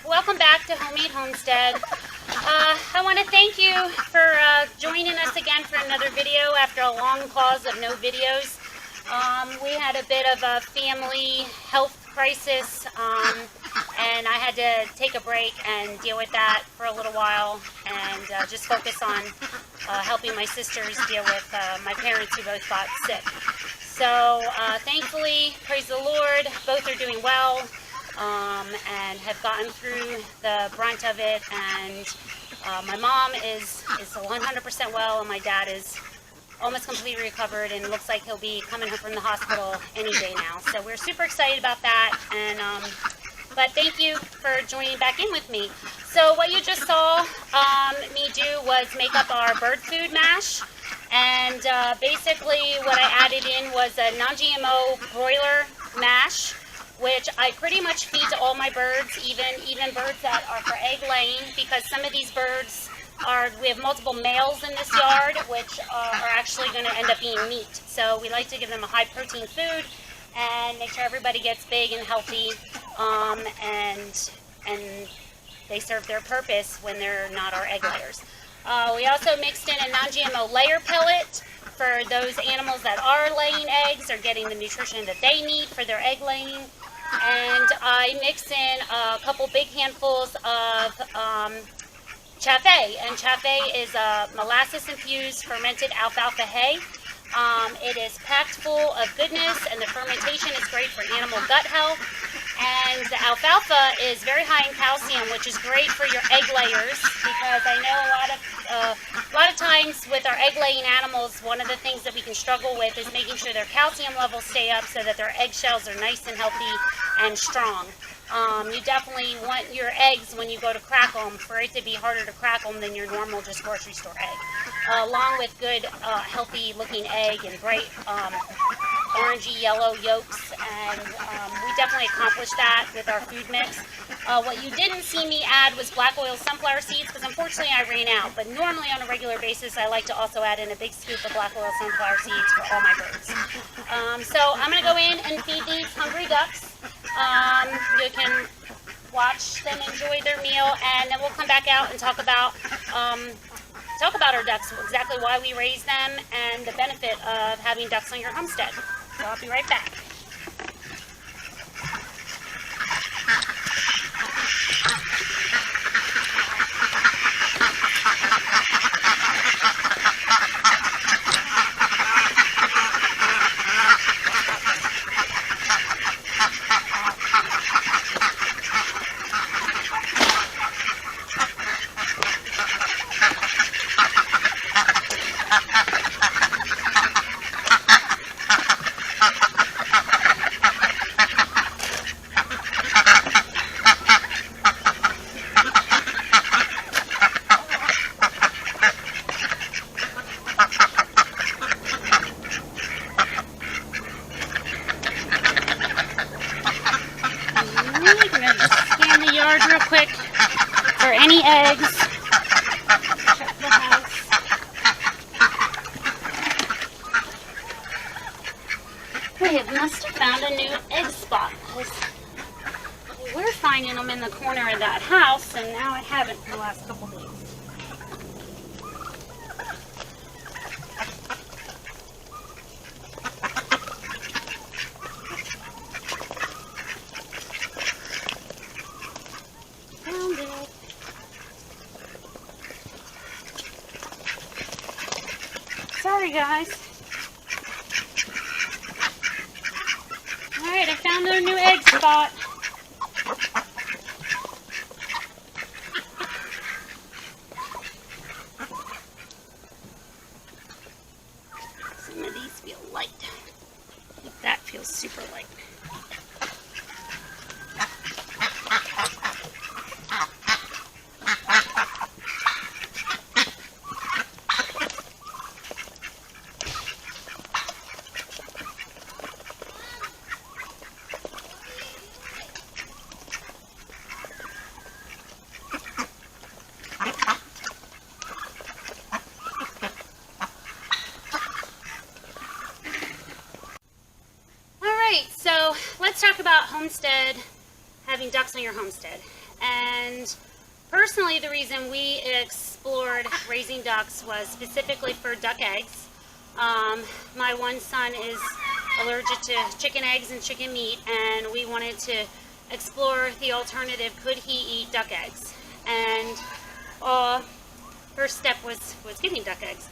welcome back to Homestead. I want to thank you for joining us again for another video after a long pause of no videos. We had a bit of a family health crisis, and I had to take a break and deal with that for a little while and just focus on helping my sisters deal with my parents who both got sick. So thankfully, praise the Lord, both are doing well and have gotten through the brunt of it. And my mom is 100% well, and my dad is almost completely recovered and looks like he'll be coming home from the hospital any day now. So we're super excited about that. And but thank you for joining back in with me. So what you just saw me do was make up our bird food mash. And basically what I added in was a non-GMO broiler mash, which I pretty much feed to all my birds, even birds that are for egg laying, because some of these birds we have multiple males in this yard, which are actually going to end up being meat. So we like to give them a high protein food and make sure everybody gets big and healthy, and they serve their purpose when they're not our egg layers. We also mixed in a non-GMO layer pellet for those animals that are laying eggs or getting the nutrition that they need for their egg laying. And I mixed in a couple big handfuls of Chaffee. And Chaffee is a molasses-infused fermented alfalfa hay. It is packed full of goodness, and the fermentation is great for animal gut health. And the alfalfa is very high in calcium, which is great for your egg layers, because I know a lot of times with our egg-laying animals, one of the things that we can struggle with is making sure their calcium levels stay up so that their eggshells are nice and healthy and strong. You definitely want your eggs, when you go to crack them, for it to be harder to crack them than your normal just grocery store egg. Along with good, healthy looking egg and bright orangey yellow yolks, and we definitely accomplished that with our food mix. What you didn't see me add was black oil sunflower seeds, because unfortunately I ran out, but normally on a regular basis I like to also add in a big scoop of black oil sunflower seeds for all my birds. So I'm going to go in and feed these hungry ducks. You can watch them enjoy their meal, and then we'll come back out and talk about our ducks, exactly why we raise them and the benefit of having ducks on your homestead. So I'll be right back. Scan the yard real quick for any eggs. Check the house. We must have found a new egg spot, because we were finding them in the corner of that house, and now I haven't for the last couple days. Sorry guys. Alright, I found a new egg spot. Some of these feel light. I think that feels super light. Let's talk about homestead, having ducks on your homestead. And personally, the reason we explored raising ducks was specifically for duck eggs. My one son is allergic to chicken eggs and chicken meat, and we wanted to explore the alternative. Could he eat duck eggs? And first step was getting duck eggs.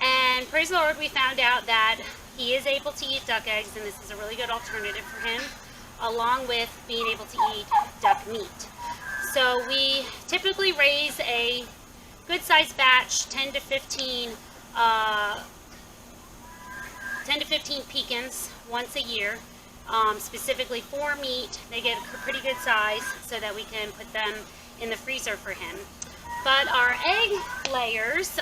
And praise the Lord, we found out that he is able to eat duck eggs, and this is a really good alternative for him, along with being able to eat duck meat. So we typically raise a good sized batch, 10 to 15 pecans once a year, specifically for meat. They get a pretty good size so that we can put them in the freezer for him. But our egg layers,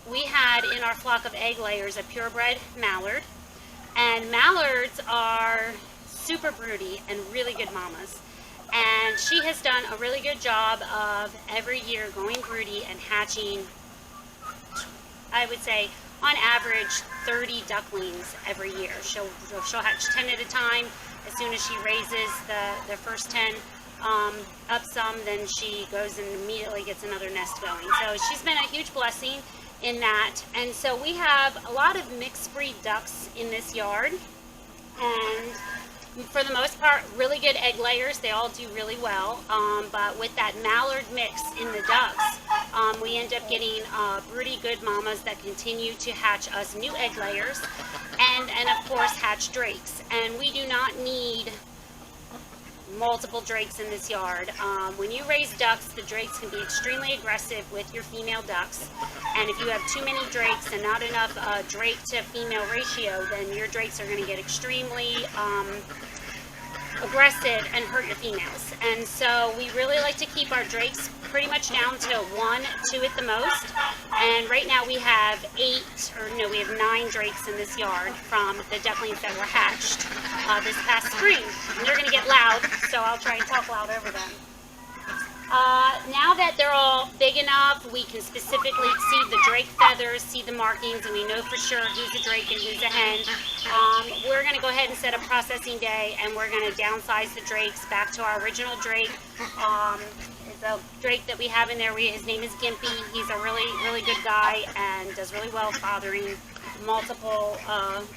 we had in our flock of egg layers a purebred mallard, and mallards are super broody and really good mamas. And she has done a really good job of every year going broody and hatching, I would say, on average, 30 ducklings every year. She'll hatch 10 at a time. As soon as she raises the first 10 up some, then she goes and immediately gets another nest going. So she's been a huge blessing in that. And so we have a lot of mixed breed ducks in this yard. And for the most part, really good egg layers. They all do really well. But with that mallard mix in the ducks, we end up getting pretty good mamas that continue to hatch us new egg layers, and of course hatch drakes. And we do not need multiple drakes in this yard. When you raise ducks, the drakes can be extremely aggressive with your female ducks, and if you have too many drakes and not enough drake to female ratio, then your drakes are going to get extremely aggressive and hurt your females. And so we really like to keep our drakes pretty much down to 1, 2 at the most. And right now we have 9 drakes in this yard from the ducklings that were hatched this past spring. And they're going to get loud, so I'll try and talk loud over them. Now that they're all big enough, we can specifically see the drake feathers, see the markings, and we know for sure who's a drake and who's a hen. We're going to go ahead and set a processing day, and we're going to downsize the drakes back to our original drake. The drake that we have in there, his name is Gimpy. He's a really, really good guy and does really well fathering multiple,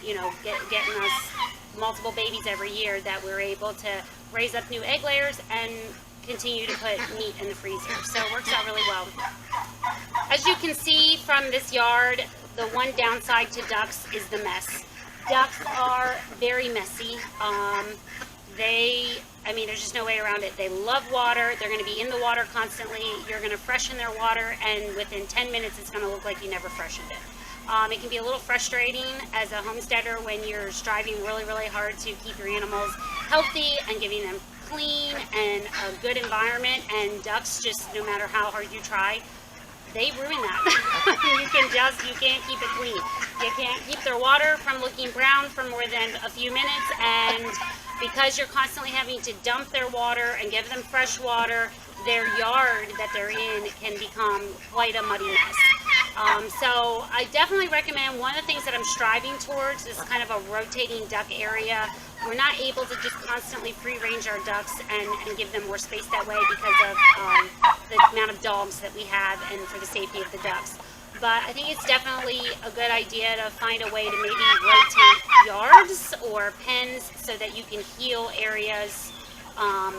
getting us multiple babies every year that we're able to raise up new egg layers and continue to put meat in the freezer. So it works out really well. As you can see from this yard, the one downside to ducks is the mess. Ducks are very messy. There's just no way around it. They love water. They're going to be in the water constantly. You're going to freshen their water, and within 10 minutes, it's going to look like you never freshened it. It can be a little frustrating as a homesteader when you're striving really, really hard to keep your animals healthy and giving them clean and a good environment, and ducks, just no matter how hard you try, they ruin that. You can't keep it clean. You can't keep their water from looking brown for more than a few minutes, and because you're constantly having to dump their water and give them fresh water, their yard that they're in can become quite a muddy mess. So I definitely recommend, one of the things that I'm striving towards is kind of a rotating duck area. We're not able to just constantly free range our ducks and give them more space that way because of the amount of dogs that we have and for the safety of the ducks. But I think it's definitely a good idea to find a way to maybe rotate yards or pens so that you can heal areas a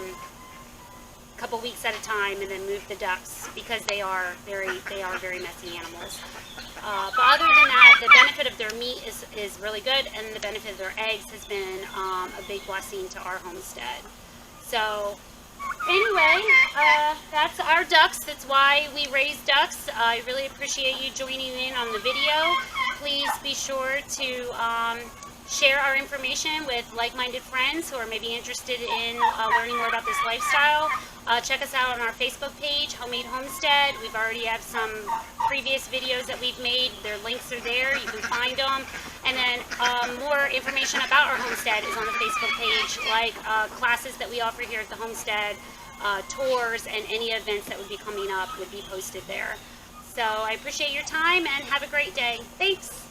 couple weeks at a time and then move the ducks, because they are very messy animals. But other than that, the benefit of their meat is really good, and the benefit of their eggs has been a big blessing to our homestead. So anyway, that's our ducks. That's why we raise ducks. I really appreciate you joining in on the video. Please be sure to share our information with like-minded friends who are maybe interested in learning more about this lifestyle. Check us out on our Facebook page, Homemade Homestead. We've already have some previous videos that we've made. Their links are there. You can find them. And then more information about our homestead is on the Facebook page, like classes that we offer here at the homestead, tours, and any events that would be coming up would be posted there. So I appreciate your time and have a great day. Thanks.